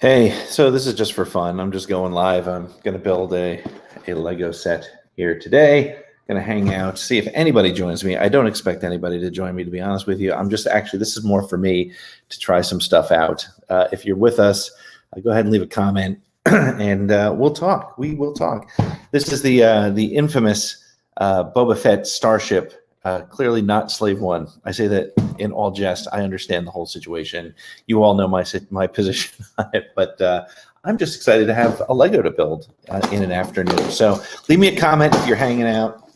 Hey, so this is just for fun. I'm just going live. I'm going to build a Lego set here today. Going to hang out, see if anybody joins me. I don't expect anybody to join me, to be honest with you. I'm just actually, this is more for me to try some stuff out. If you're with us, go ahead and leave a comment and we'll talk. We will talk. This is the infamous Boba Fett Starship. Clearly not Slave One. I say that in all jest. I understand the whole situation. You all know my position on it, but I'm just excited to have a Lego to build in an afternoon. So leave me a comment if you're hanging out.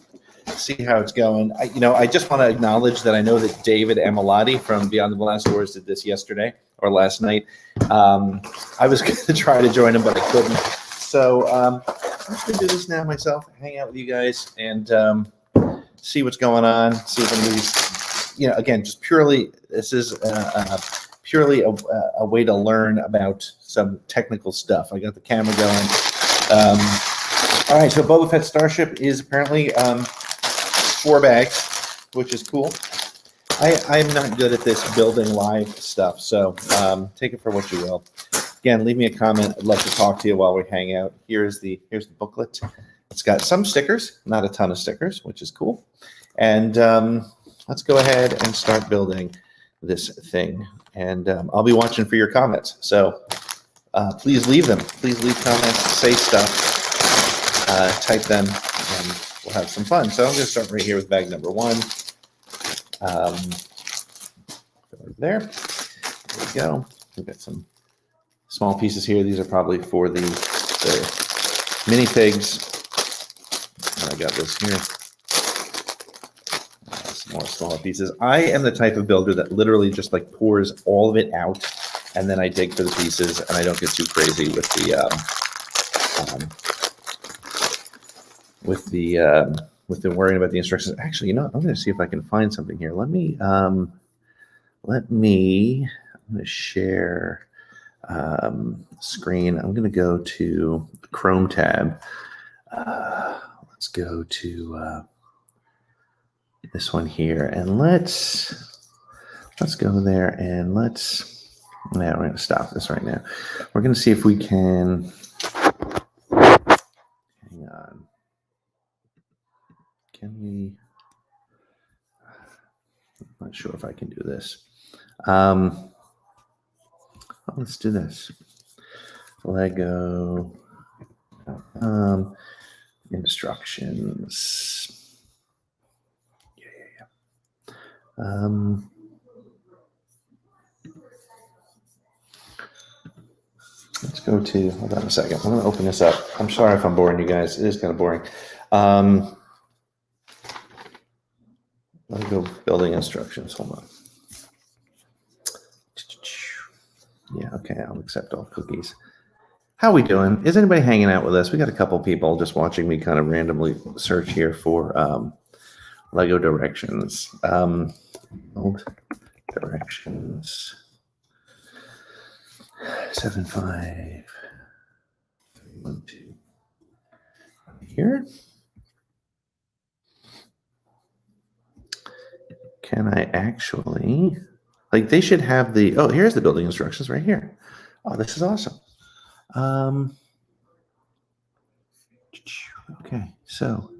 See how it's going. I just want to acknowledge that I know that David Amilati from Beyond the Blast Doors did this yesterday or last night. I was going to try to join him, but I couldn't. So I'm just going to do this now myself, hang out with you guys, and see what's going on, see if anybody's, again, just purely, this is purely a way to learn about some technical stuff. I got the camera going. All right, so Boba Fett Starship is apparently 4 bags, which is cool. I'm not good at this building live stuff, so take it for what you will. Again, leave me a comment. I'd love to talk to you while we hang out. Here's the booklet. It's got some stickers, not a ton of stickers, which is cool. And let's go ahead and start building this thing. And I'll be watching for your comments. So please leave them. Please leave comments, say stuff, type them, and we'll have some fun. So I'm going to start right here with bag number 1. There we go. We've got some small pieces here. These are probably for the minifigs. And I got this here. Some more smaller pieces. I am the type of builder that literally just like pours all of it out, and then I dig for the pieces, and I don't get too crazy with the worrying about the instructions. Actually, I'm going to see if I can find something here. I'm going to share screen. I'm going to go to the Chrome tab. Let's go to this one here, and let's go there, and we're going to stop this right now. We're going to see if we can, hang on, I'm not sure if I can do this. Let's do this. Lego instructions. Let's go to, hold on a second. I'm going to open this up. I'm sorry if I'm boring you guys. It is kind of boring. Lego building instructions. Hold on. Yeah, okay. I'll accept all cookies. How are we doing? Is anybody hanging out with us? We got a couple people just watching me kind of randomly search here for Lego directions. Old directions. 75312. Here. Can I actually, like, they should have the, oh, here's the building instructions right here. Oh, this is awesome. Okay, so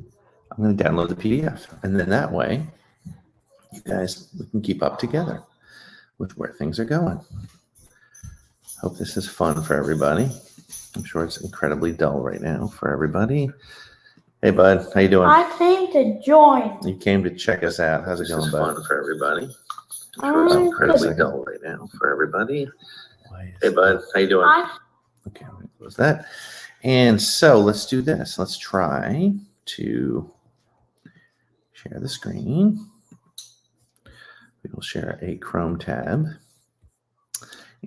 I'm going to download the PDF, and then that way, you guys, we can keep up together with where things are going. Hope this is fun for everybody. I'm sure it's incredibly dull right now for everybody. Hey, bud, how you doing? I came to join. You came to check us out. How's it going, bud? Fun for everybody. I'm sure it's incredibly dull right now for everybody. Hey, bud, how you doing? Okay, I'm going to close that. And so let's do this. Let's try to share the screen. We will share a Chrome tab,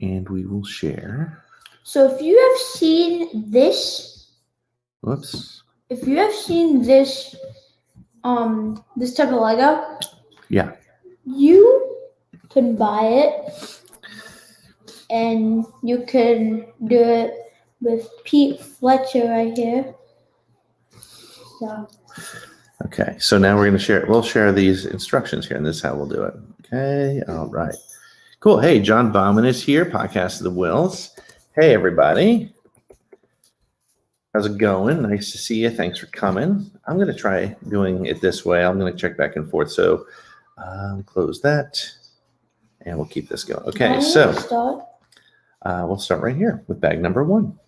and we will share. So if you have seen this, Whoops. If you have seen this, this type of Lego, yeah, you can buy it, and you can do it with Pete Fletcher right here. So. Okay, so now we're going to share. We'll share these instructions here, and this is how we'll do it. Okay, all right, cool. Hey, John Bauman is here, Podcast of the Wills. Hey, everybody. How's it going? Nice to see you. Thanks for coming. I'm going to try doing it this way. I'm going to check back and forth. So close that, and we'll keep this going. Okay, so we'll start right here with bag number 1.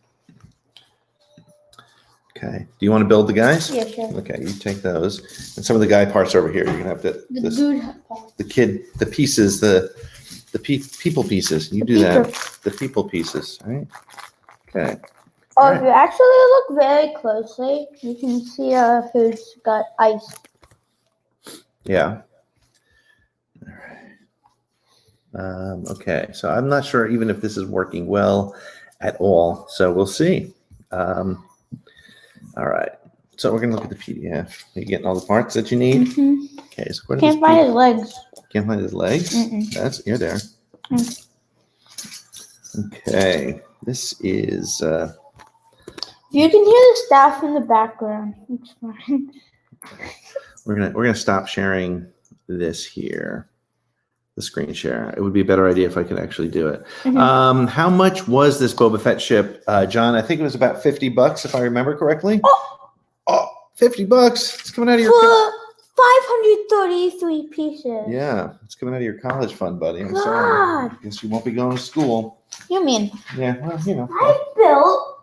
Okay. Do you want to build the guys? Yeah, sure. Okay, you take those. And some of the guy parts over here. You're going to have to... the pieces, the people pieces. You do that. The people pieces, all right? Okay. Oh, if you actually look very closely, you can see who's got ice. Yeah. All right. Okay, so I'm not sure even if this is working well at all. So we'll see. All right. So we're going to look at the PDF. Are you getting all the parts that you need? Mm-hmm. Okay, so Can't find his legs. Can't find his legs? Mm-mm. You're there. Mm. Okay. This is... You can hear the staff in the background. It's fine. We're gonna stop sharing this here, the screen share. It would be a better idea if I could actually do it. Mm-hmm. How much was this Boba Fett ship, John? I think it was about $50, if I remember correctly. Oh, $50! It's coming out of your... For 533 pieces. Yeah, it's coming out of your college fund, buddy. I'm God. sorry. I guess you won't be going to school. You mean? Yeah, well, you know. I built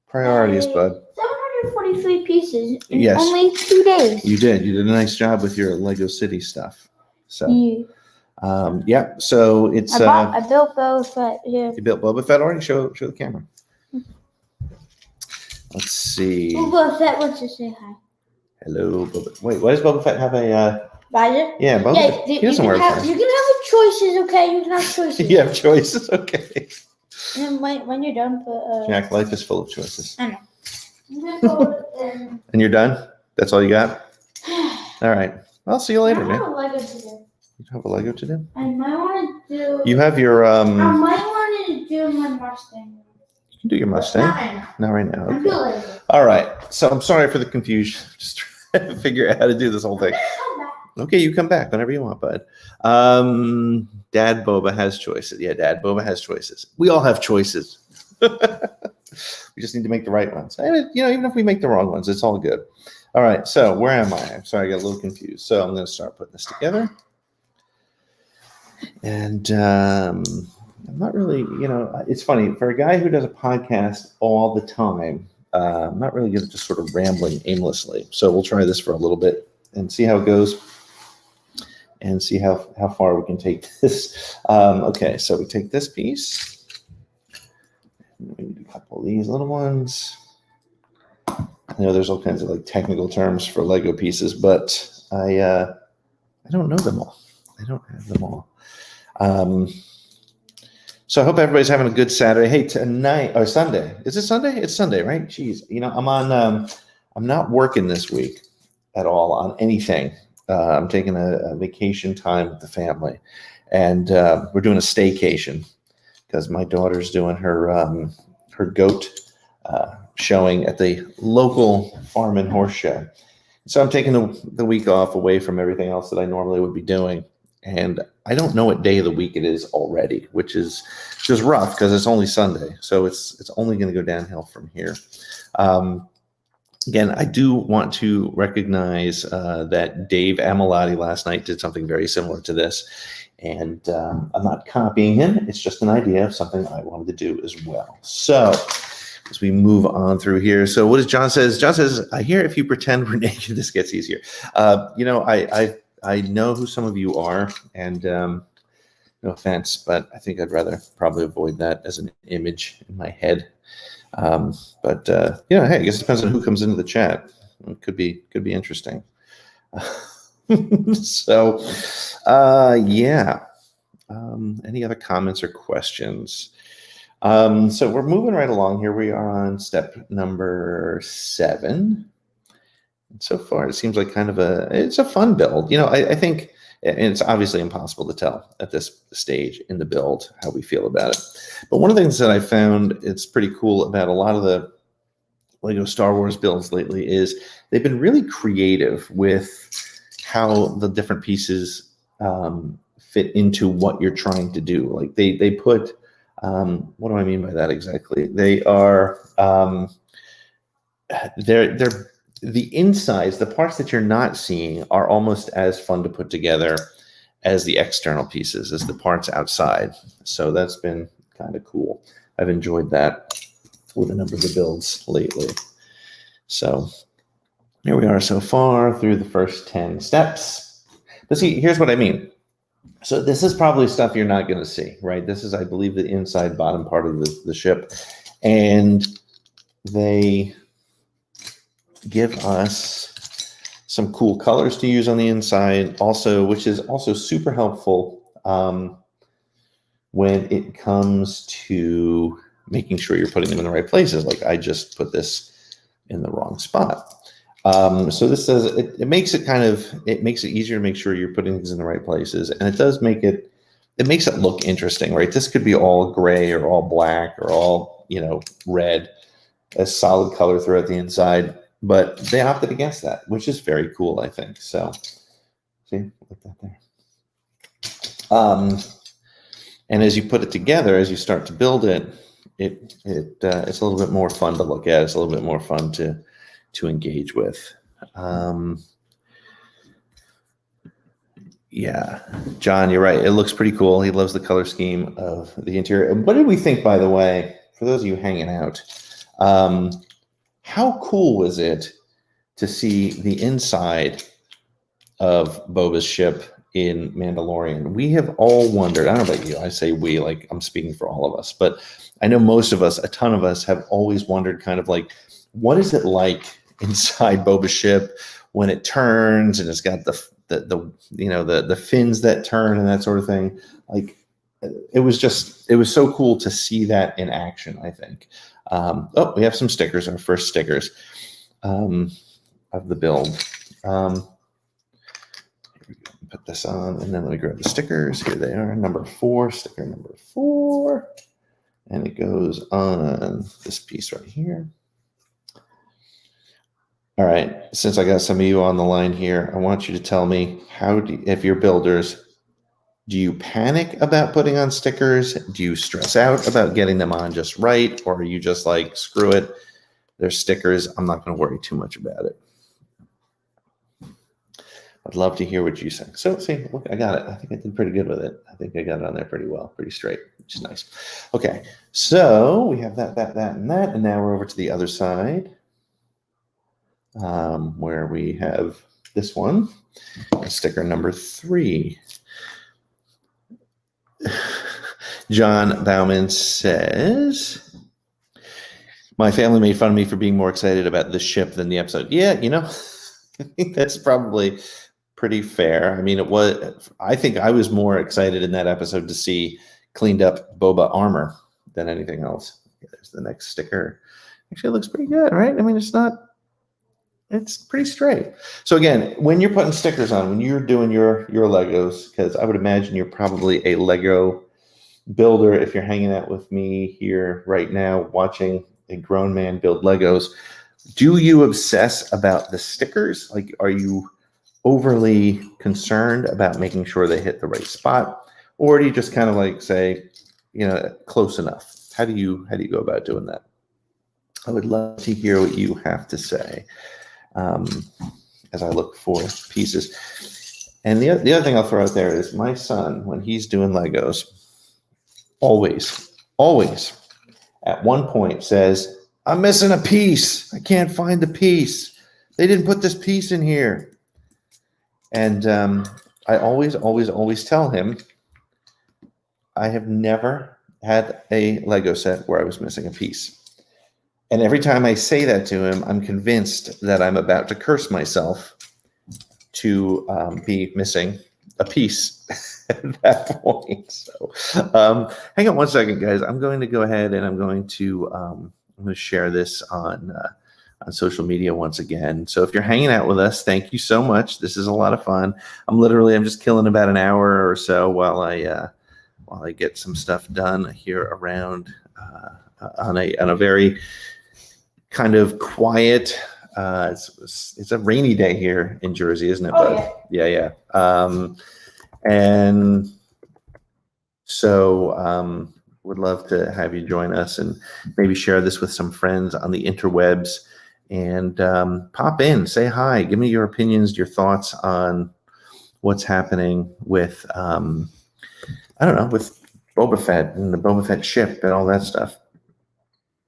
Priorities, bud. 743 pieces in Yes. only 2 days. You did. You did a nice job with your Lego City stuff. So, Yeah. yeah. So it's. I built Boba Fett. Yeah. You built Boba Fett already? Show the camera. Let's see. Boba Fett wants to say hi. Hello, Boba. Wait, why does Boba Fett have a? Visor? Yeah, Boba. Yeah, He doesn't wear a visor. you can have choices, okay? You can have choices. You have choices, okay. And then when you're done, put. Jack, life is full of choices. I know. And you're done? That's all you got? All right. I'll see you later, I man. have a Lego to do. You have a Lego to do? I might want to do. You have your I might want to do my Mustang. You can do your Mustang. Not right now. Not right now. I'm Okay. good later. All right. So I'm sorry for the confusion. Just trying to figure out how to do this whole thing. Okay, you come back whenever you want, bud. Dad Boba has choices. Yeah, Dad Boba has choices. We all have choices. We just need to make the right ones. You know, even if we make the wrong ones, it's all good. All right, so where am I? I'm sorry, I got a little confused. So I'm going to start putting this together. And I'm not really, you know, it's funny. For a guy who does a podcast all the time, I'm not really good at just sort of rambling aimlessly. So we'll try this for a little bit and see how it goes and see how far we can take this. Okay, so we take this piece. We need a couple of these little ones. I know there's all kinds of like technical terms for Lego pieces, but I don't know them all. I don't have them all. So I hope everybody's having a good Saturday. Hey, tonight or Sunday. Is it Sunday? It's Sunday, right? Jeez. You know, I'm not working this week at all on anything. I'm taking a vacation time with the family, and we're doing a staycation because my daughter's doing her goat showing at the local farm and horse show. So I'm taking the week off away from everything else that I normally would be doing. And I don't know what day of the week it is already, which is just rough because it's only Sunday. So it's only going to go downhill from here. Again, I do want to recognize that Dave Amilati last night did something very similar to this. And I'm not copying him. It's just an idea of something I wanted to do as well. So as we move on through here. So what does John says? John says, I hear if you pretend we're naked, this gets easier. You know, I know who some of you are, and no offense, but I think I'd rather probably avoid that as an image in my head. But yeah, hey, I guess it depends on who comes into the chat. It could be interesting. So, yeah. Any other comments or questions? So we're moving right along here. We are on step number 7. And so far, it seems like it's a fun build. You know, I think, and it's obviously impossible to tell at this stage in the build how we feel about it. But one of the things that I found it's pretty cool about a lot of the Lego Star Wars builds lately is they've been really creative with how the different pieces fit into what you're trying to do. Like they put What do I mean by that exactly? They are they're the insides, the parts that you're not seeing, are almost as fun to put together as the external pieces, as the parts outside. So that's been kind of cool. I've enjoyed that with a number of the builds lately. So here we are so far through the first 10 steps. But see, here's what I mean. So this is probably stuff you're not going to see, right? This is, I believe, the inside bottom part of the ship. And they give us some cool colors to use on the inside also, which is also super helpful when it comes to making sure you're putting them in the right places. Like I just put this in the wrong spot. So this says it makes it it makes it easier to make sure you're putting things in the right places, and it does make it makes it look interesting, right? This could be all gray or all black or all red, a solid color throughout the inside, but they opted against that, which is very cool, I think. So see, put that there. And as you put it together, as you start to build it, it's a little bit more fun to look at. It's a little bit more fun to engage with. Yeah, John, you're right. It looks pretty cool. He loves the color scheme of the interior. And what did we think, by the way, for those of you hanging out, how cool was it to see the inside of Boba's ship in Mandalorian? We have all wondered, I don't know about you, I say we, like I'm speaking for all of us, but I know most of us, a ton of us, have always wondered kind of like, what is it like inside Boba's ship when it turns and it's got the fins that turn and that sort of thing? Like it was so cool to see that in action, I think. Oh, we have some stickers, our first stickers of the build. Put this on, and then let me grab the stickers. Here they are, number 4, sticker number 4. And it goes on this piece right here. All right, since I got some of you on the line here, I want you to tell me, if you're builders, do you panic about putting on stickers? Do you stress out about getting them on just right? Or are you just like, screw it, they're stickers, I'm not going to worry too much about it? I'd love to hear what you say. So see, look, I got it. I think I did pretty good with it. I think I got it on there pretty well, pretty straight, which is nice. Okay, so we have that, and that. And now we're over to the other side where we have this one, sticker number 3. John Bauman says, my family made fun of me for being more excited about the ship than the episode. Yeah, I think that's probably pretty fair. I mean, I think I was more excited in that episode to see cleaned up Boba armor than anything else. There's the next sticker. Actually, it looks pretty good, right? I mean, it's pretty straight. So again, when you're putting stickers on, when you're doing your Legos, because I would imagine you're probably a Lego builder if you're hanging out with me here right now watching a grown man build Legos, do you obsess about the stickers? Like, are you overly concerned about making sure they hit the right spot? Or do you just kind of like say, close enough? How do you go about doing that? I would love to hear what you have to say as I look for pieces. And the other thing I'll throw out there is my son, when he's doing Legos, always at one point says, I'm missing a piece. I can't find the piece. They didn't put this piece in here. And I always tell him, I have never had a Lego set where I was missing a piece. And every time I say that to him, I'm convinced that I'm about to curse myself to be missing a piece at that point. So hang on one second, guys. I'm going to go ahead and I'm going to share this on social media once again. So if you're hanging out with us, thank you so much. This is a lot of fun. I'm just killing about an hour or so while I get some stuff done here around on a very kind of quiet. It's a rainy day here in Jersey, isn't it, bud? Yeah. And so would love to have you join us and maybe share this with some friends on the interwebs. And pop in, say hi, give me your opinions, your thoughts on what's happening with, I don't know, with Boba Fett and the Boba Fett ship and all that stuff.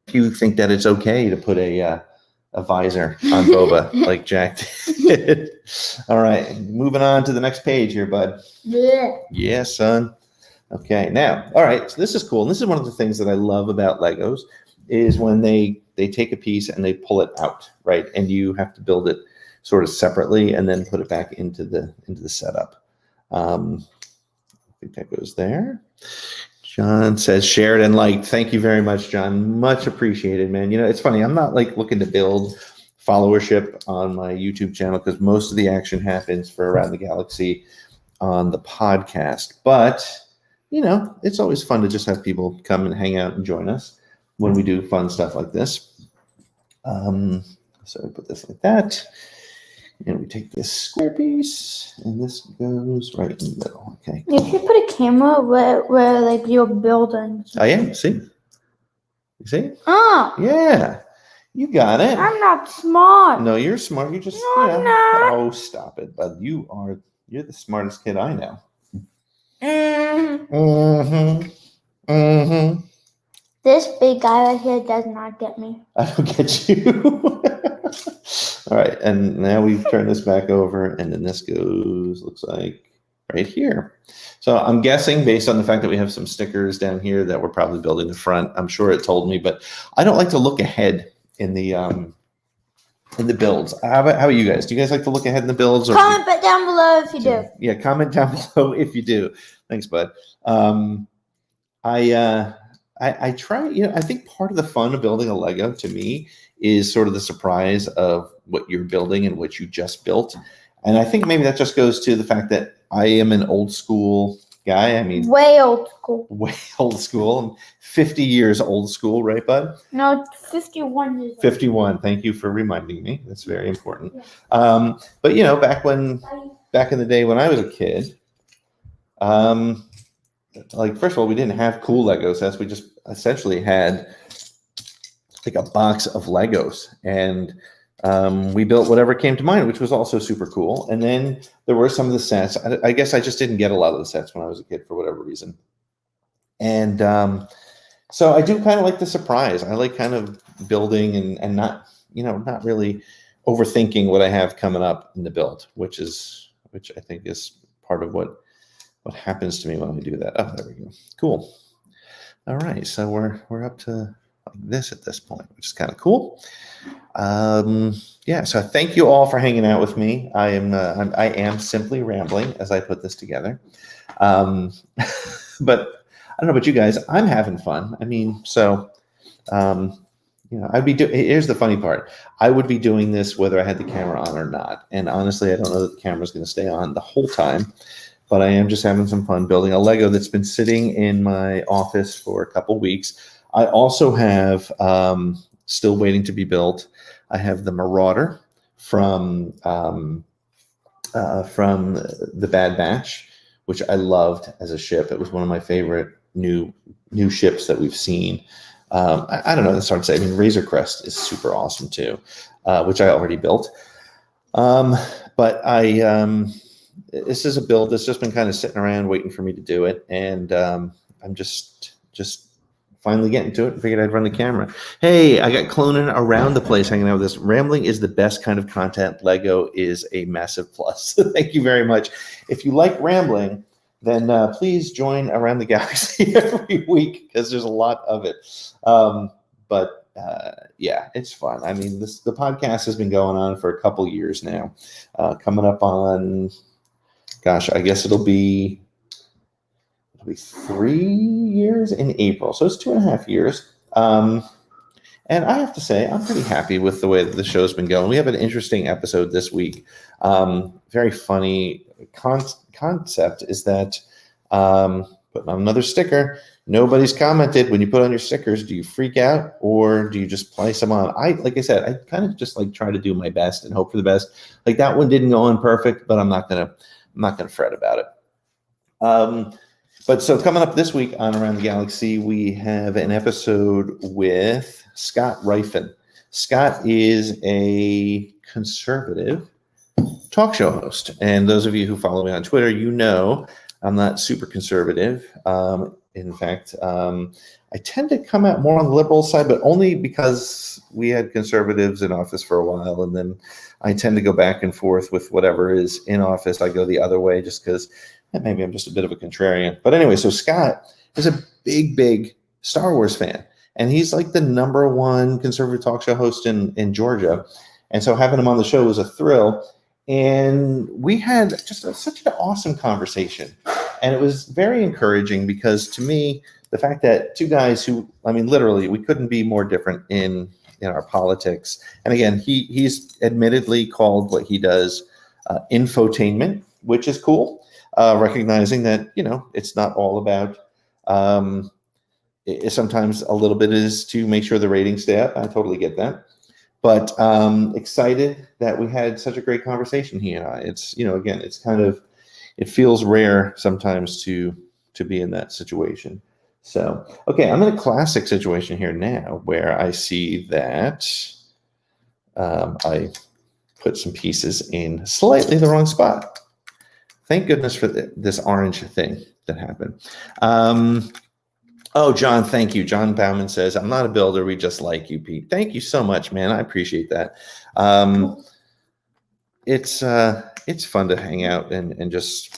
If you think that it's okay to put a visor on Boba like Jack did. All right, moving on to the next page here, bud. Yeah. Yeah, son. Okay, now, all right, so this is cool. And this is one of the things that I love about Legos is when they take a piece and they pull it out, right? And you have to build it sort of separately and then put it back into the setup. I think that goes there. John says shared and liked. Thank you very much, John. Much appreciated, man. You know, it's funny. I'm not like looking to build followership on my YouTube channel because most of the action happens for Around the Galaxy on the podcast. But, you know, it's always fun to just have people come and hang out and join us when we do fun stuff like this. So we put this like that. And we take this square piece, and this goes right in the middle. Okay. You should put a camera where like you're building. I am. See? You see? Oh. Yeah. You got it. I'm not smart. No, you're smart. You just, No, I'm not. Oh, stop it. But you're the smartest kid I know. This big guy right here does not get me. I don't get you. All right, and now we turn this back over, and then this goes, looks like, right here. So I'm guessing, based on the fact that we have some stickers down here, that we're probably building the front. I'm sure it told me, but I don't like to look ahead in the builds. How about you guys? Do you guys like to look ahead in the builds? Or Comment down below if you do. Yeah, comment down below if you do. Thanks, bud. I try, you know, I think part of the fun of building a Lego to me is sort of the surprise of what you're building and what you just built. And I think maybe that just goes to the fact that I am an old school guy. I mean, way old school. Way old school. I'm 50 years old school, right, bud? No, 51 years old. 51. Thank you for reminding me. That's very important. Yeah. But, you know, back in the day when I was a kid, like, first of all, we didn't have cool Lego sets. We just essentially had like a box of Legos, and we built whatever came to mind, which was also super cool. And then there were some of the sets. I guess I just didn't get a lot of the sets when I was a kid for whatever reason. And so I do kind of like the surprise. I like kind of building and not, you know, not really overthinking what I have coming up in the build, which I think is part of what happens to me when I do that. Oh, there we go. Cool. All right, so we're up to like this at this point, which is kind of cool. Yeah, so thank you all for hanging out with me. I am simply rambling as I put this together. But I don't know about you guys. I'm having fun. I mean, so you know, here's the funny part. I would be doing this whether I had the camera on or not. And honestly, I don't know that the camera's going to stay on the whole time. But I am just having some fun building a Lego that's been sitting in my office for a couple weeks. I also have, still waiting to be built, I have the Marauder from the Bad Batch, which I loved as a ship. It was one of my favorite new ships that we've seen. I don't know, that's hard to say. I mean, Razor Crest is super awesome too, which I already built. But this is a build that's just been kind of sitting around waiting for me to do it. And I'm just finally getting to it and figured I'd run the camera. Hey, I got cloning around the place hanging out with this. Rambling is the best kind of content. Lego is a massive plus. Thank you very much. If you like rambling, then please join Around the Galaxy every week because there's a lot of it. But yeah, it's fun. I mean, the podcast has been going on for a couple years now. Coming up on, gosh, I guess it'll be 3 years in April. So it's 2.5 years. And I have to say, I'm pretty happy with the way that the show's been going. We have an interesting episode this week. Very funny concept is that, putting on another sticker, nobody's commented. When you put on your stickers, do you freak out or do you just place them on? Like I said, I kind of just like try to do my best and hope for the best. Like that one didn't go on perfect, but I'm not gonna fret about it. But so coming up this week on Around the Galaxy, we have an episode with Scott Rifen. Scott is a conservative talk show host. And those of you who follow me on Twitter, you know I'm not super conservative. In fact, I tend to come out more on the liberal side, but only because we had conservatives in office for a while. And then I tend to go back and forth with whatever is in office. I go the other way just because maybe I'm just a bit of a contrarian. But anyway, so Scott is a big Star Wars fan. And he's like the #1 conservative talk show host in Georgia. And so having him on the show was a thrill. And we had just such an awesome conversation. And it was very encouraging because to me, the fact that two guys who, I mean, literally, we couldn't be more different in our politics. And again, he's admittedly called what he does infotainment, which is cool, recognizing that, it's not all about, sometimes a little bit is to make sure the ratings stay up. I totally get that. But excited that we had such a great conversation, he and I. It's, again, it's kind of, it feels rare sometimes to be in that situation. So, okay, I'm in a classic situation here now where I see that I put some pieces in slightly the wrong spot. Thank goodness for this orange thing that happened. Oh, John, thank you. John Bauman says, I'm not a builder. We just like you, Pete. Thank you so much, man. I appreciate that. It's fun to hang out and just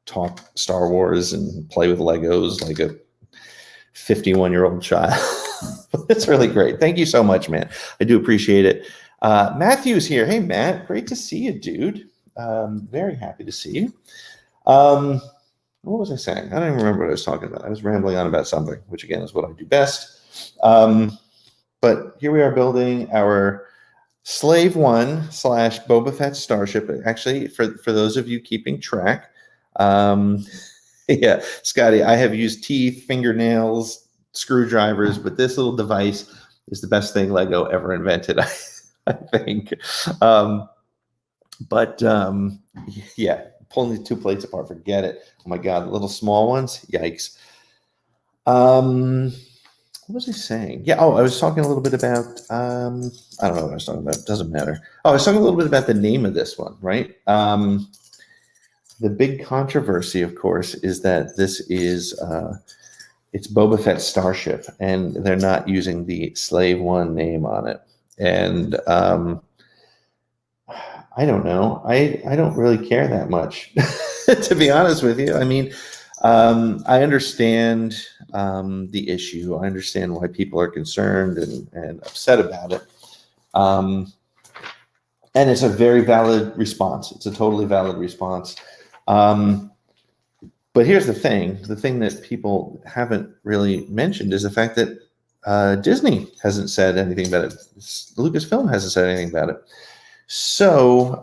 talk Star Wars and play with Legos like a 51-year-old child. It's really great. Thank you so much, man. I do appreciate it. Matthew's here. Hey, Matt. Great to see you, dude. Very happy to see you. What was I saying? I don't even remember what I was talking about. I was rambling on about something, which again is what I do best. But here we are building our Slave One / Boba Fett Starship. Actually, for those of you keeping track, yeah, Scotty, I have used teeth, fingernails, screwdrivers, but this little device is the best thing Lego ever invented, I think. Yeah, pulling the two plates apart, forget it. Oh my God, the little small ones, yikes. What was I saying? Yeah, I was talking a little bit about, I don't know what I was talking about, it doesn't matter. I was talking a little bit about the name of this one, right? The big controversy, of course, is that this is, it's Boba Fett Starship, and they're not using the Slave One name on it. And I don't know. I don't really care that much, to be honest with you. I mean, I understand the issue. I understand why people are concerned and upset about it. And it's a very valid response. It's a totally valid response. But here's the thing that people haven't really mentioned is the fact that Disney hasn't said anything about it. Lucasfilm hasn't said anything about it. So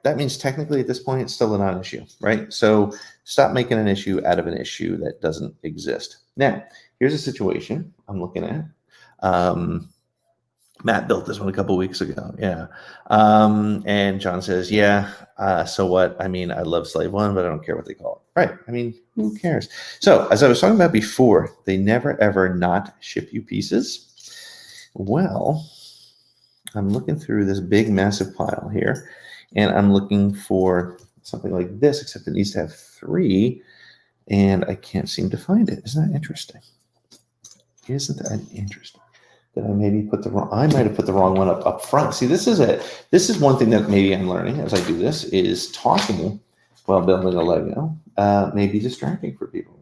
that means technically at this point, it's still a non-issue, right? So stop making an issue out of an issue that doesn't exist. Now, here's a situation I'm looking at. Matt built this one a couple weeks ago. Yeah. And John says, yeah, so what? I mean, I love Slave One, but I don't care what they call it. Right. I mean, who cares? So as I was talking about before, they never, ever not ship you pieces. Well, I'm looking through this big, massive pile here, and I'm looking for something like this, except it needs to have 3, and I can't seem to find it. Isn't that interesting? Isn't that interesting? That I maybe I might have put the wrong one up front. See, this is one thing that maybe I'm learning as I do this, is talking while building a Lego may be distracting for people.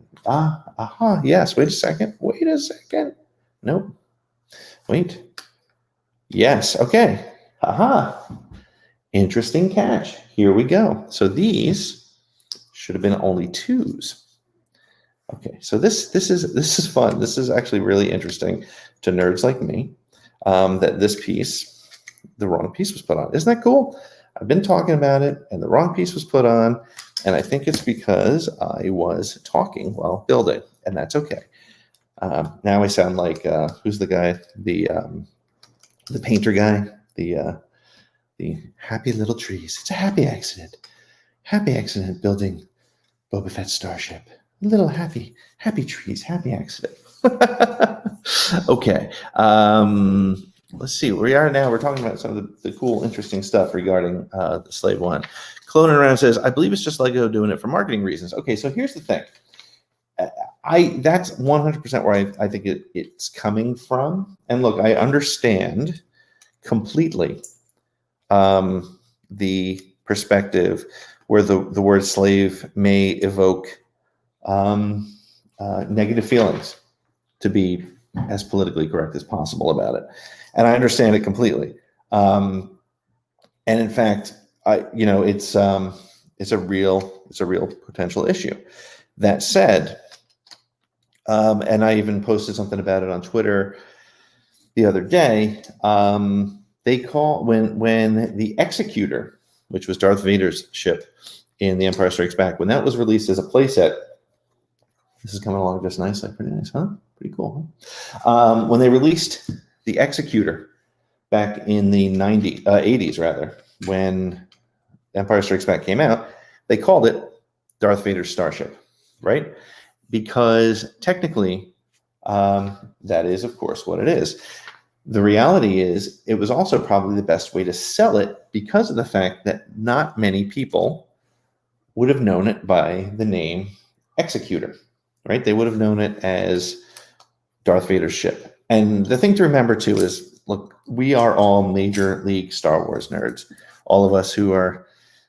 Yes, wait a second. Nope. Wait. Yes, okay. Interesting catch. Here we go. So these should have been only 2s. Okay, so this is fun. This is actually really interesting to nerds like me, that this piece, the wrong piece was put on. Isn't that cool? I've been talking about it, and the wrong piece was put on, and I think it's because I was talking while building, and that's okay. Now I sound like who's the guy? The painter guy, the happy little trees. It's a happy accident. Happy accident building Boba Fett Starship. little happy trees, happy accident. Okay. Let's see where we are now. We're talking about some of the cool, interesting stuff regarding the Slave One. Cloning Around says, I believe it's just Lego doing it for marketing reasons. Okay, so here's the thing. That's 100% where I think it's coming from. And look, I understand completely the perspective where the word slave may evoke negative feelings, to be as politically correct as possible about it. And I understand it completely. And in fact, it's a real potential issue. That said, and I even posted something about it on Twitter the other day. They call when the Executor, which was Darth Vader's ship in The Empire Strikes Back, when that was released as a playset. This is coming along just nicely. Pretty nice, huh? Pretty cool, huh? When they released the Executor back in the 80s, rather, when Empire Strikes Back came out, they called it Darth Vader's Starship, right? Because technically, that is, of course, what it is. The reality is, it was also probably the best way to sell it because of the fact that not many people would have known it by the name Executor, right? They would have known it as Darth Vader's ship. And the thing to remember, too, is, look, we are all major league Star Wars nerds. All of us who are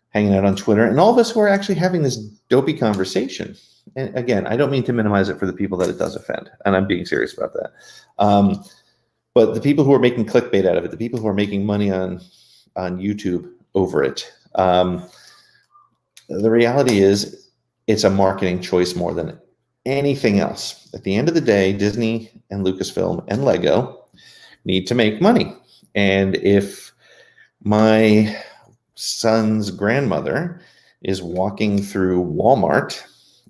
hanging out on Twitter, and all of us who are actually having this dopey conversation. And again, I don't mean to minimize it for the people that it does offend, and I'm being serious about that. But the people who are making clickbait out of it, the people who are making money on YouTube over it, the reality is it's a marketing choice more than anything else. At the end of the day, Disney and Lucasfilm and Lego need to make money. And if my son's grandmother is walking through Walmart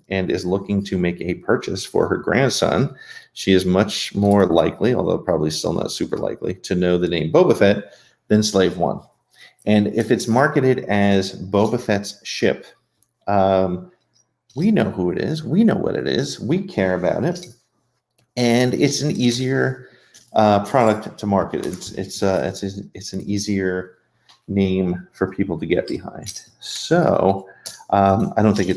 and is looking to make a purchase for her grandson, she is much more likely, although probably still not super likely, to know the name Boba Fett than Slave One. And if it's marketed as Boba Fett's ship, we know who it is. We know what it is. We care about it. And it's an easier product to market. It's an easier name for people to get behind. So I don't think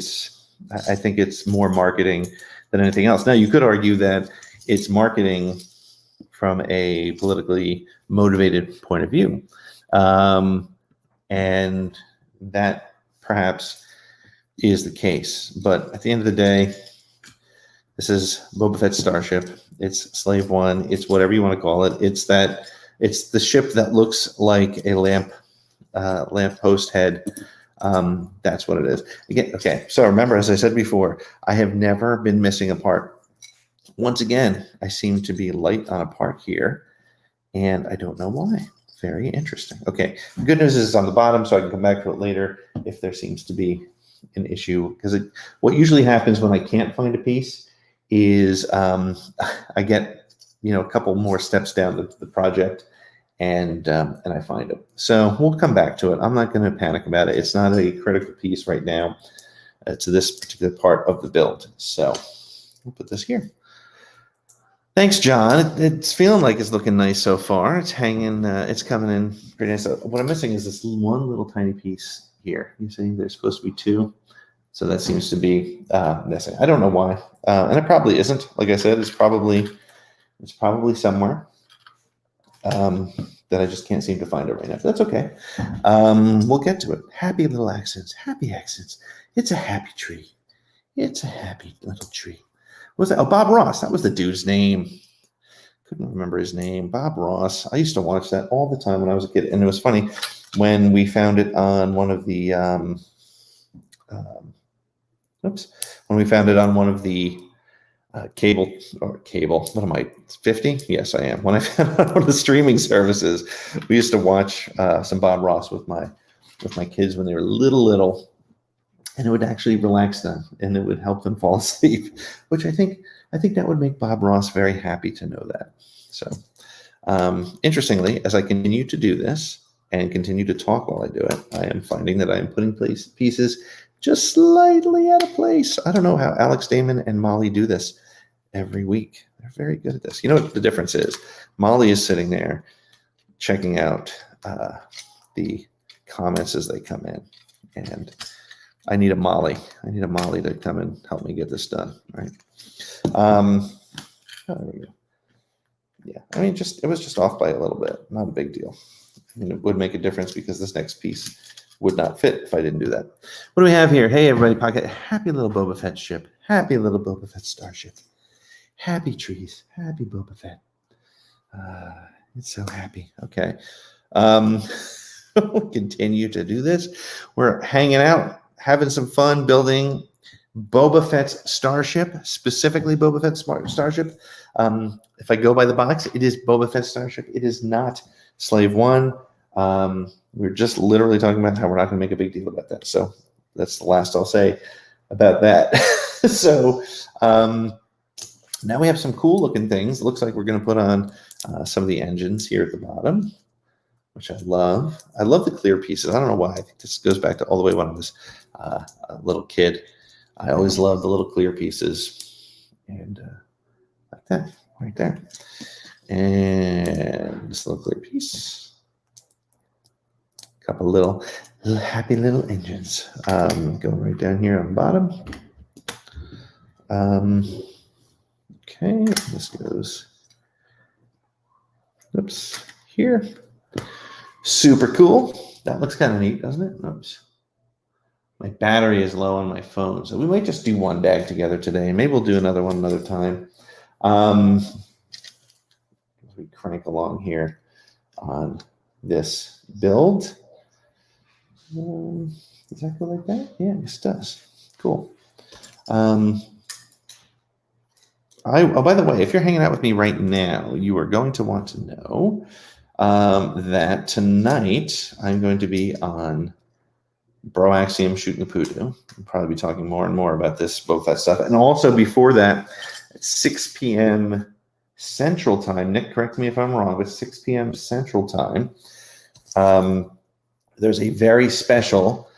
I think it's more marketing than anything else. Now, you could argue that it's marketing from a politically motivated point of view. And that perhaps is the case. But at the end of the day, this is Boba Fett's Starship. It's Slave One. It's whatever you want to call it. It's the ship that looks like a lamppost head. That's what it is. Again, okay. So remember, as I said before, I have never been missing a part. Once again, I seem to be light on a part here, and I don't know why. Very interesting. Okay. The good news is it's on the bottom, so I can come back to it later if there seems to be an issue. Because what usually happens when I can't find a piece is I get a couple more steps down the project, and I find it. So we'll come back to it. I'm not going to panic about it. It's not a critical piece right now to this particular part of the build. So we'll put this here. Thanks, John. It's feeling like it's looking nice so far. It's hanging. It's coming in pretty nice. What I'm missing is this one little tiny piece here. You see, there's supposed to be two, so that seems to be missing. I don't know why, and it probably isn't. Like I said, it's probably somewhere that I just can't seem to find it right now. But that's okay. We'll get to it. Happy little accents. Happy accents. It's a happy tree. It's a happy little tree. What was that? Oh, Bob Ross. That was the dude's name. Couldn't remember his name. Bob Ross. I used to watch that all the time when I was a kid. And it was funny when we found it on one of the cable. What am I, 50? Yes, I am. When I found out one of the streaming services, we used to watch some Bob Ross with my kids when they were little. And it would actually relax them, and it would help them fall asleep, which I think that would make Bob Ross very happy to know that. So, interestingly, as I continue to do this and continue to talk while I do it, I am finding that I am putting pieces just slightly out of place. I don't know how Alex Damon and Molly do this every week. They're very good at this. You know what the difference is? Molly is sitting there checking out the comments as they come in, and I need a Molly. I need a Molly to come and help me get this done. Right? Oh, there we go. Yeah, I mean, it was just off by a little bit. Not a big deal. I mean, it would make a difference because this next piece would not fit if I didn't do that. What do we have here? Hey, everybody, pocket. Happy little Boba Fett ship. Happy little Boba Fett starship. Happy trees. Happy Boba Fett. It's so happy. Okay. We'll continue to do this. We're hanging out, having some fun building Boba Fett's starship, specifically Boba Fett's starship. If I go by the box, it is Boba Fett's starship. It is not Slave One. We're just literally talking about how we're not going to make a big deal about that. So that's the last I'll say about that. So now we have some cool looking things. It looks like we're going to put on some of the engines here at the bottom, which I love. I love the clear pieces. I don't know why. I think this goes back to all the way when I was a little kid. I always loved the little clear pieces. And like that, right there. And this little clear piece. A couple little happy little engines. Going right down here on the bottom. Okay, this goes, oops, here. Super cool. That looks kind of neat, doesn't it? Oops. My battery is low on my phone, so we might just do one bag together today. Maybe we'll do another one another time. As we crank along here on this build. Does that go like that? Yeah, this does. Cool. Oh, by the way, if you're hanging out with me right now, you are going to want to know that tonight I'm going to be on Broaxium Shooting the Poodoo. I'll probably be talking more and more about this, both that stuff. And also before that, at 6 p.m. Central Time, Nick, correct me if I'm wrong, but 6 p.m. Central Time, there's a very special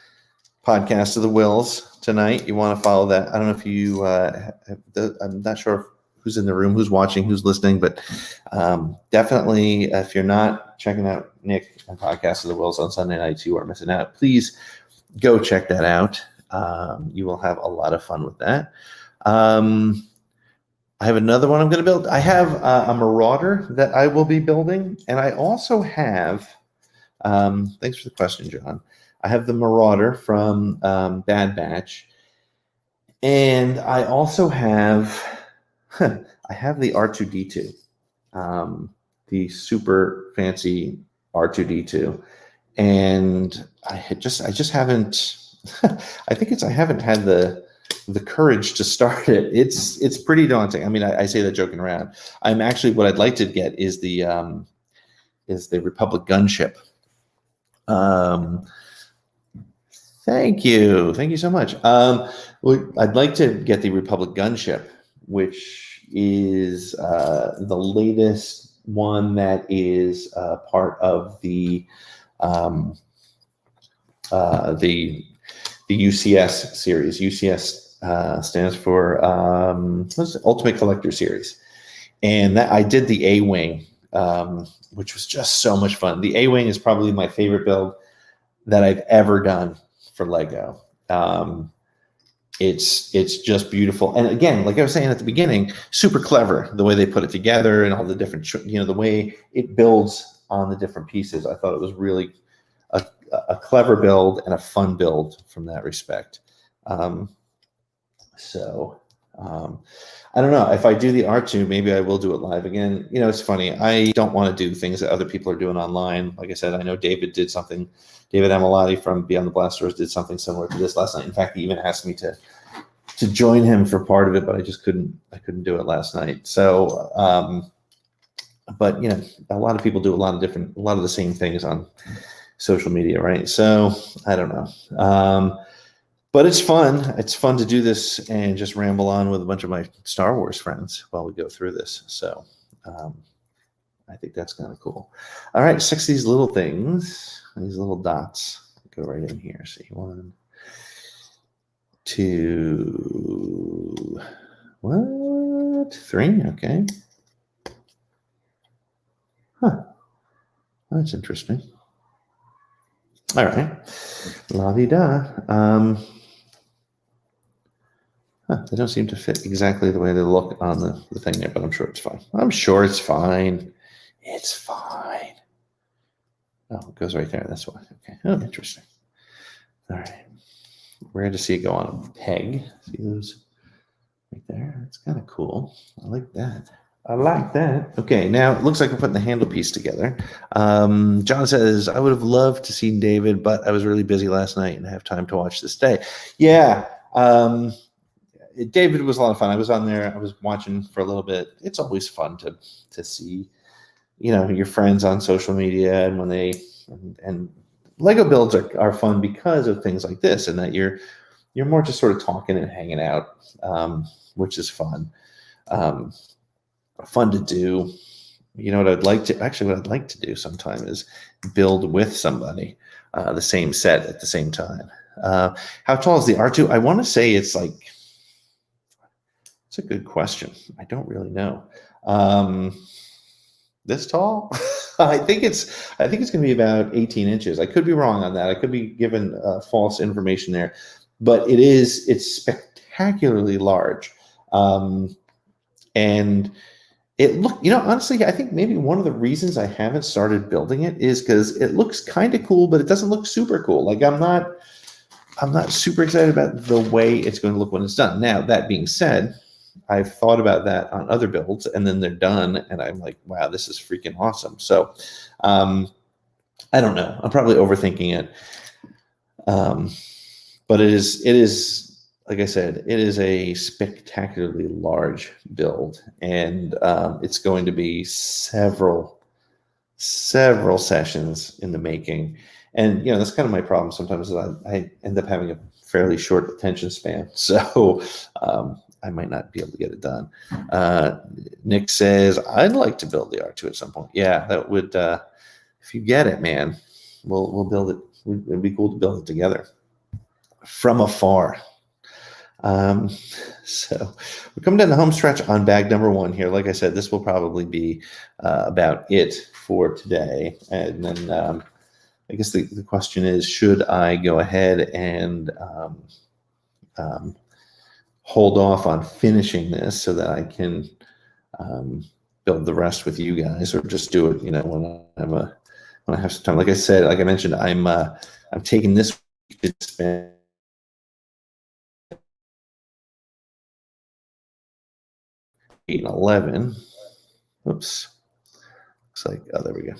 podcast of the Wills tonight. You want to follow that. I don't know if you, I'm not sure who's in the room, who's watching, who's listening, but definitely if you're not checking out Nick and Podcast of the Wills on Sunday nights, you are missing out. Please go check that out. You will have a lot of fun with that. I have another one I'm going to build. I have a Marauder that I will be building, and I also have, thanks for the question, John. I have the Marauder from Bad Batch, and I also have, I have the R2-D2, the super fancy R2-D2, and I just haven't. I think I haven't had the courage to start it. It's pretty daunting. I mean, I say that joking around. I'm actually, what I'd like to get is the Republic gunship. Thank you so much. I'd like to get the Republic gunship, which is the latest one that is part of the UCS series. UCS stands for Ultimate Collector Series, and that I did the A-Wing, which was just so much fun. The A-Wing is probably my favorite build that I've ever done for Lego. It's just beautiful, and again, like I was saying at the beginning, super clever the way they put it together and all the different, the way it builds on the different pieces. I thought it was really a clever build and a fun build from that respect. I don't know if I do the R2, maybe I will do it live again. It's funny. I don't want to do things that other people are doing online. Like I said, I know David did something. David Amilati from Beyond the Blasters did something similar to this last night. In fact, he even asked me to join him for part of it, but I just couldn't do it last night. So, but a lot of people do a lot of the same things on social media, right? So I don't know. But it's fun. It's fun to do this and just ramble on with a bunch of my Star Wars friends while we go through this. So I think that's kind of cool. All right, 6 of these little things, these little dots, go right in here. See, 1, to what? 3? Okay. Huh. That's interesting. All right. La-di-da. They don't seem to fit exactly the way they look on the thing there, but I'm sure it's fine. I'm sure it's fine. It's fine. Oh, it goes right there. That's why. Okay. Oh, interesting. All right. Rare to see it go on a peg. See those right there? That's kind of cool. I like that. I like that. Okay, now it looks like we're putting the handle piece together. John says, I would have loved to see David, but I was really busy last night and I have time to watch this day. Yeah. David was a lot of fun. I was on there. I was watching for a little bit. It's always fun to see, your friends on social media, and when and Lego builds are fun because of things like this, and that you're more just sort of talking and hanging out, which is fun. Fun to do. What I'd like to do sometime is build with somebody the same set at the same time. How tall is the R2? I want to say it's like. It's a good question. I don't really know. This tall? I think it's going to be about 18 inches. I could be wrong on that. I could be given false information there, but it's spectacularly large. And it honestly, I think maybe one of the reasons I haven't started building it is because it looks kind of cool, but it doesn't look super cool. Like I'm not super excited about the way it's going to look when it's done. Now, that being said, I've thought about that on other builds, and then they're done, and I'm like, wow, this is freaking awesome. So I don't know. I'm probably overthinking it. But it is, like I said, it is a spectacularly large build, and it's going to be several sessions in the making. And, that's kind of my problem sometimes is I end up having a fairly short attention span. So I might not be able to get it done. Nick says, I'd like to build the R2 at some point. Yeah, that would, if you get it, man, we'll build it. It'd be cool to build it together from afar. So we're coming down the home stretch on bag number 1 here. Like I said, this will probably be about it for today. And then I guess the question is, should I go ahead and hold off on finishing this so that I can build the rest with you guys, or just do it, when I have some time. Like I said, like I mentioned, I'm taking this week to spend 8 and 11. Oops. Looks like, oh, there we go.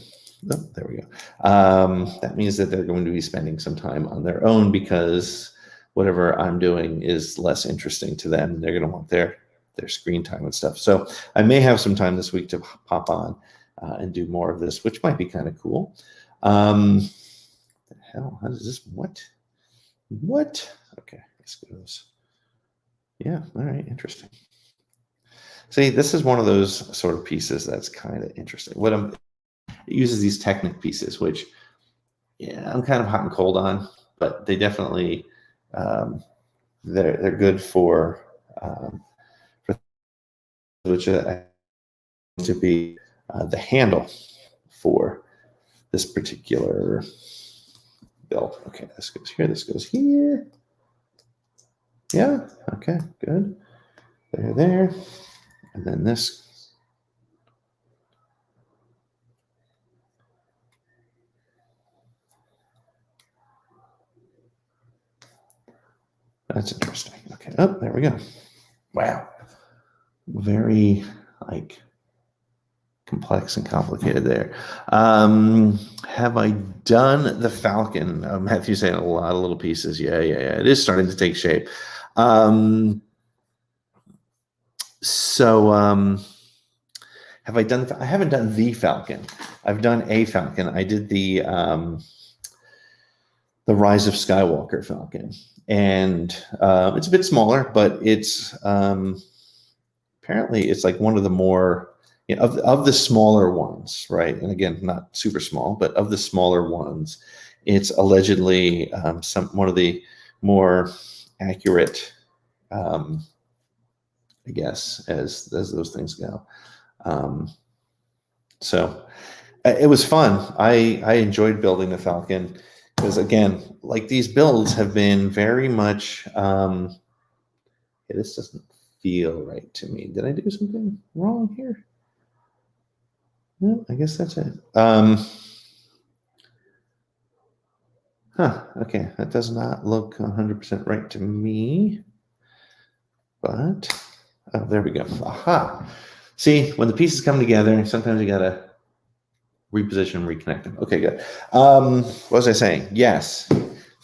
Oh, there we go. That means that they're going to be spending some time on their own because whatever I'm doing is less interesting to them. They're going to want their screen time and stuff. So I may have some time this week to pop on and do more of this, which might be kind of cool. The hell? How does this? What? Okay, this goes. Yeah. All right. Interesting. See, this is one of those sort of pieces that's kind of interesting. It uses these Technic pieces, which, yeah, I'm kind of hot and cold on, but they definitely they're good for which to be the handle for this particular build. Okay, this goes here. This goes here. Yeah. Okay. Good. There. And then this. That's interesting. Okay. Oh, there we go. Wow. Very complex and complicated there. Have I done the Falcon? Matthew saying a lot of little pieces. Yeah. It is starting to take shape. Have I done? I haven't done the Falcon. I've done a Falcon. I did the Rise of Skywalker Falcon, and it's a bit smaller, but it's apparently it's like one of the more of the smaller ones, right? And again, not super small, but of the smaller ones, it's allegedly one of the more accurate, I guess, as those things go. So it was fun. I enjoyed building the Falcon because, again, like these builds have been very much. This doesn't feel right to me. Did I do something wrong here? No, I guess that's it. Okay, that does not look 100% right to me. But, oh, there we go. Aha. See, when the pieces come together, sometimes you gotta reposition, reconnect them. Okay, good. What was I saying? Yes,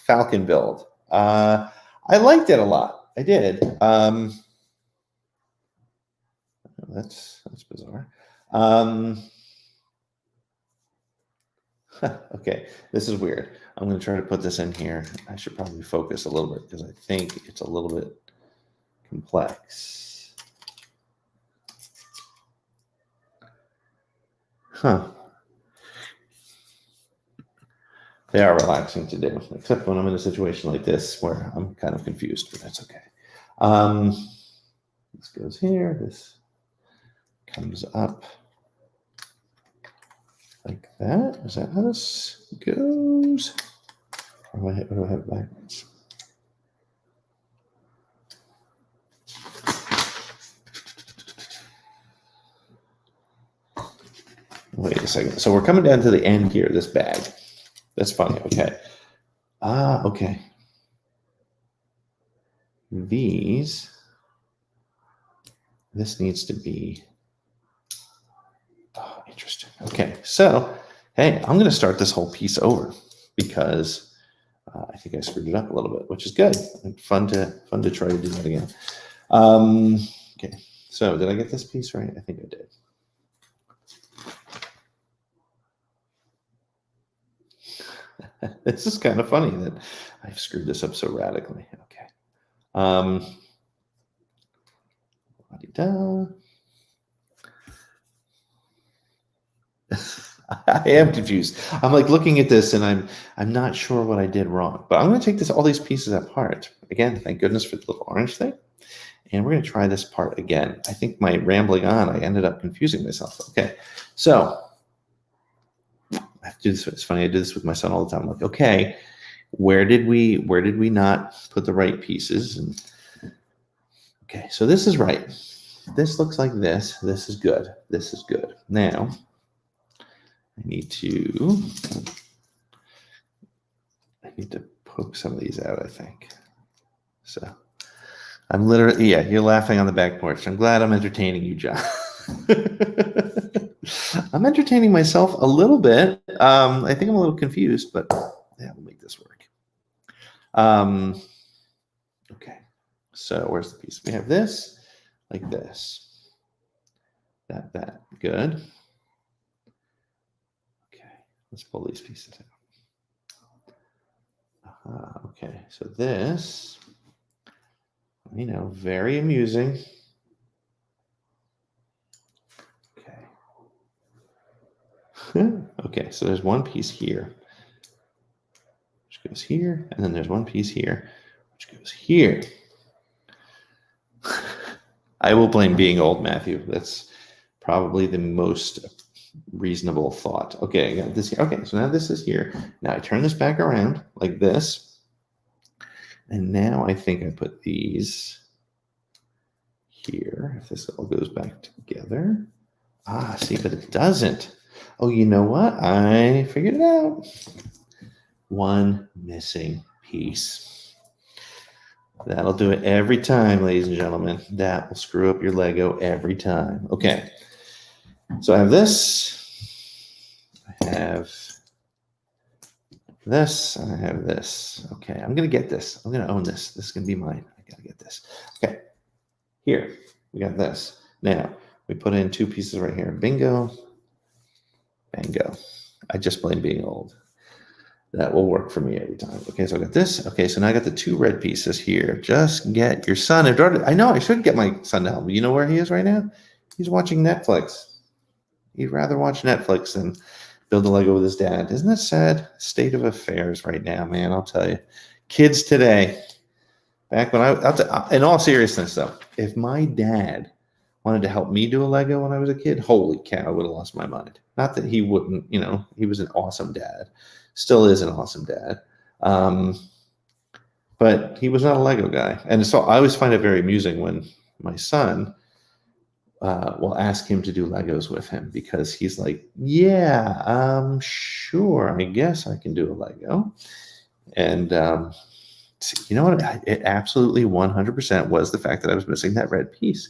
Falcon build. I liked it a lot. I did. That's bizarre. Okay, this is weird. I'm going to try to put this in here. I should probably focus a little bit because I think it's a little bit complex. They are relaxing to do, except when I'm in a situation like this where I'm kind of confused, but that's okay. This goes here. This comes up like that. Is that how this goes? Or do I have it backwards? Wait a second. So we're coming down to the end here, this bag. That's funny. Okay. Okay. This needs to be, interesting. Okay. So, hey, I'm going to start this whole piece over because I think I screwed it up a little bit, which is good. Fun to try to do that again. Okay. So did I get this piece right? I think I did. This is kind of funny that I've screwed this up so radically. Okay. I am confused. I'm like looking at this and I'm not sure what I did wrong. But I'm going to take all these pieces apart. Again, thank goodness for the little orange thing. And we're going to try this part again. I think my rambling on, I ended up confusing myself. Okay. So I have to do this. It's funny. I do this with my son all the time. I'm like, okay, where did we not put the right pieces? And okay, so this is right. This looks like this. This is good. This is good. Now I need to poke some of these out, I think. So I'm literally, yeah, you're laughing on the back porch. I'm glad I'm entertaining you, John. I'm entertaining myself a little bit. I think I'm a little confused, but yeah, we'll make this work. Okay, so where's the piece? We have this, like this. That, good. Okay, let's pull these pieces out. Okay, so this, very amusing. Okay, so there's one piece here, which goes here, and then there's one piece here, which goes here. I will blame being old, Matthew. That's probably the most reasonable thought. Okay, I got this here. Okay, so now this is here. Now I turn this back around like this, and now I think I put these here. If this all goes back together. See, but it doesn't. Oh, you know what? I figured it out. One missing piece. That'll do it every time, ladies and gentlemen. That will screw up your Lego every time. Okay. So I have this. I have this. And I have this. Okay. I'm going to get this. I'm going to own this. This is going to be mine. I got to get this. Okay. Here. We got this. Now, we put in two pieces right here. Bingo. Bango. I just blame being old. That will work for me every time. Okay, so I got this. Okay, so now I got the two red pieces here. Just get your son. I know I should get my son to help me. You know where he is right now? He's watching Netflix. He'd rather watch Netflix than build a Lego with his dad. Isn't that sad? State of affairs right now, man. I'll tell you. Kids today. Back when in all seriousness though, if my dad wanted to help me do a Lego when I was a kid, holy cow, I would have lost my mind. Not that he wouldn't, he was an awesome dad, still is an awesome dad. But he was not a Lego guy. And so I always find it very amusing when my son will ask him to do Legos with him, because he's like, yeah, sure, I guess I can do a Lego. And you know what? It absolutely 100% was the fact that I was missing that red piece.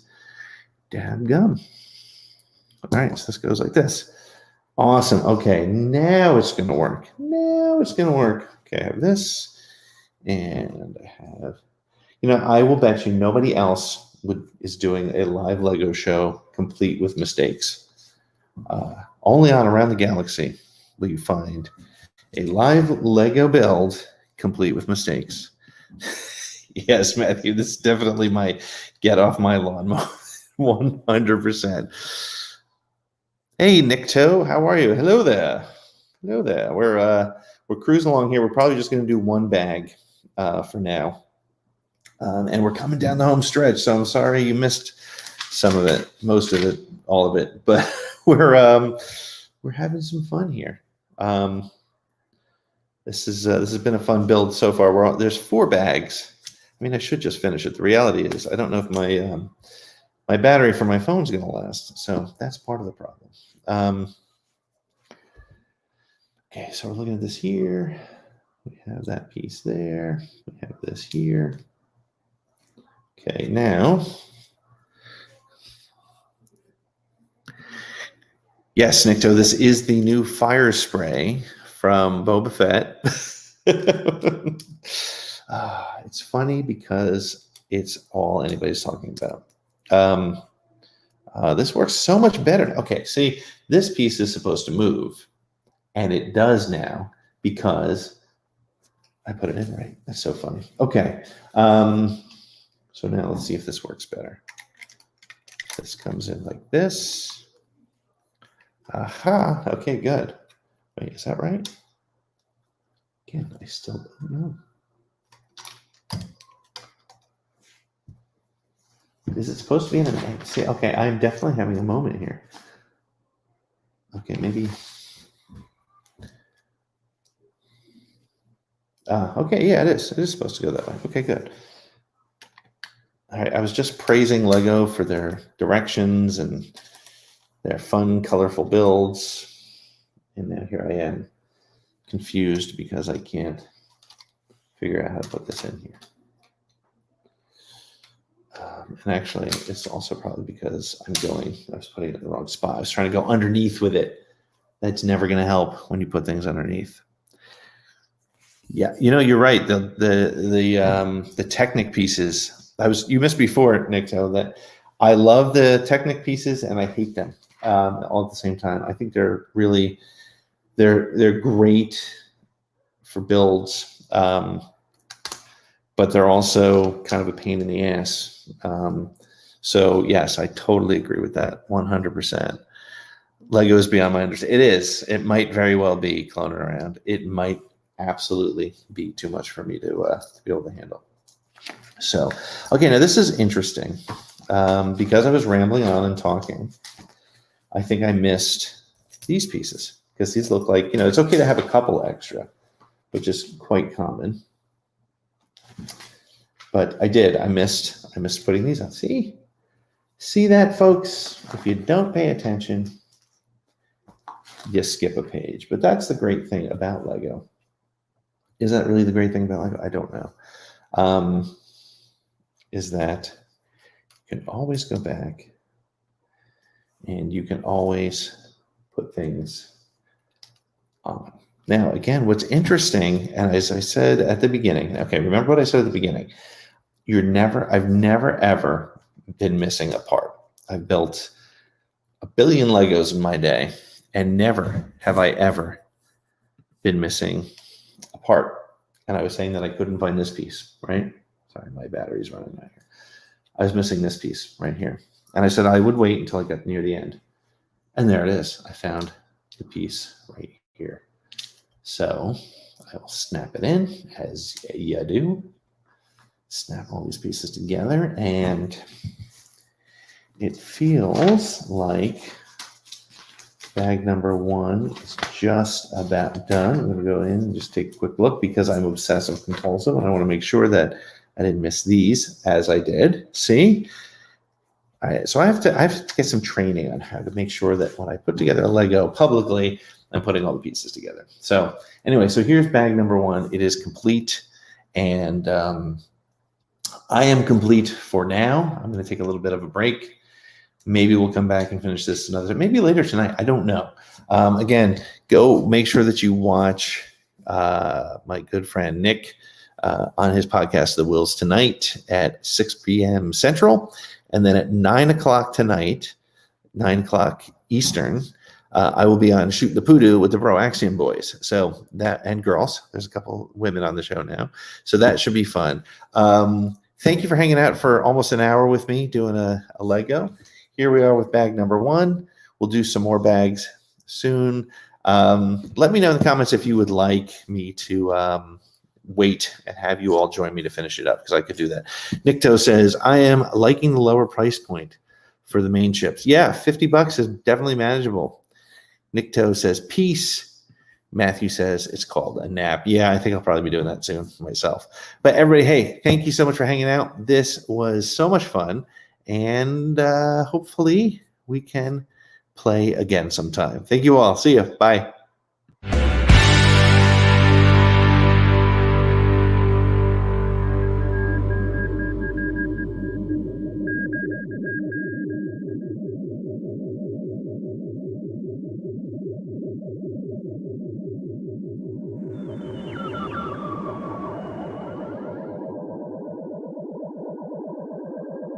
Damn gum. All right, so this goes like this. Awesome. Okay, now it's going to work. Okay, I have this, and I have, I will bet you nobody else is doing a live Lego show complete with mistakes. Only on Around the Galaxy will you find a live Lego build complete with mistakes. Yes, Matthew, this is definitely my get off my lawn moment. 100%. Hey, Nick Toe, how are you? Hello there. We're cruising along here. We're probably just going to do one bag for now, and we're coming down the home stretch. So I'm sorry you missed some of it, most of it, all of it. But we're having some fun here. This has been a fun build so far. There's 4 bags. I mean, I should just finish it. The reality is, I don't know if my battery for my phone's going to last, so that's part of the problem. Okay, so we're looking at this here. We have that piece there. We have this here. Okay, now, yes, Nikto, this is the new fire spray from Boba Fett. It's funny because it's all anybody's talking about. This works so much better. Okay, see, this piece is supposed to move, and it does now because I put it in right. That's so funny. Okay, so now let's see if this works better. This comes in like this. Aha, okay, good. Wait, is that right? Again, I still don't know. Is it supposed to be in an egg? See, okay, I'm definitely having a moment here. Okay, maybe. Okay, yeah, it is. It is supposed to go that way. Okay, good. All right, I was just praising Lego for their directions and their fun, colorful builds. And now here I am, confused because I can't figure out how to put this in here. And actually, it's also probably because I was putting it in the wrong spot. I was trying to go underneath with it. That's never going to help when you put things underneath. Yeah, you're right. The Technic pieces. You missed before, Nick, that I love the Technic pieces and I hate them all at the same time. I think they're really they're great for builds, but they're also kind of a pain in the ass. So yes, I totally agree with that 100%. Lego is beyond my understanding. It is. It might very well be cloning around. It might absolutely be too much for me to be able to handle. So, okay, now this is interesting because I was rambling on and talking. I think I missed these pieces because these look like, it's okay to have a couple extra, which is quite common. But I did. I missed putting these on. See that, folks? If you don't pay attention, you skip a page. But that's the great thing about Lego. Is that really the great thing about Lego? I don't know. Is that you can always go back and you can always put things on. Now, again, what's interesting, and as I said at the beginning, okay, remember what I said at the beginning. I've never ever been missing a part. I've built 1 billion Legos in my day, and never have I ever been missing a part. And I was saying that I couldn't find this piece, right? Sorry, my battery's running out here. I was missing this piece right here. And I said I would wait until I got near the end. And there it is. I found the piece right here. So I will snap it in as you do. snap all these pieces together, and it feels like bag number 1 is just about done. I'm going to go in and just take a quick look because I'm obsessive compulsive and I want to make sure that I didn't miss these as I did. See? All right, so I have to get some training on how to make sure that when I put together a Lego publicly, I'm putting all the pieces together. So anyway, so here's bag number 1. It is complete, and I am complete for now. I'm going to take a little bit of a break. Maybe we'll come back and finish this another time. Maybe later tonight. I don't know. Again, go make sure that you watch my good friend Nick on his podcast, The Wills Tonight, at 6 p.m. Central. And then at 9 o'clock tonight, 9 o'clock Eastern, I will be on Shoot the Poodoo with the Bro Axiom boys. So that, and girls, there's a couple women on the show now. So that should be fun. Thank you for hanging out for almost an hour with me doing a Lego. Here we are with bag number 1. We'll do some more bags soon. Let me know in the comments if you would like me to wait and have you all join me to finish it up, because I could do that. Nikto says, I am liking the lower price point for the main chips. Yeah, $50 is definitely manageable. Nikto says, peace. Matthew says, it's called a nap. Yeah, I think I'll probably be doing that soon myself. But everybody, hey, thank you so much for hanging out. This was so much fun. And hopefully we can play again sometime. Thank you all. See you. Bye.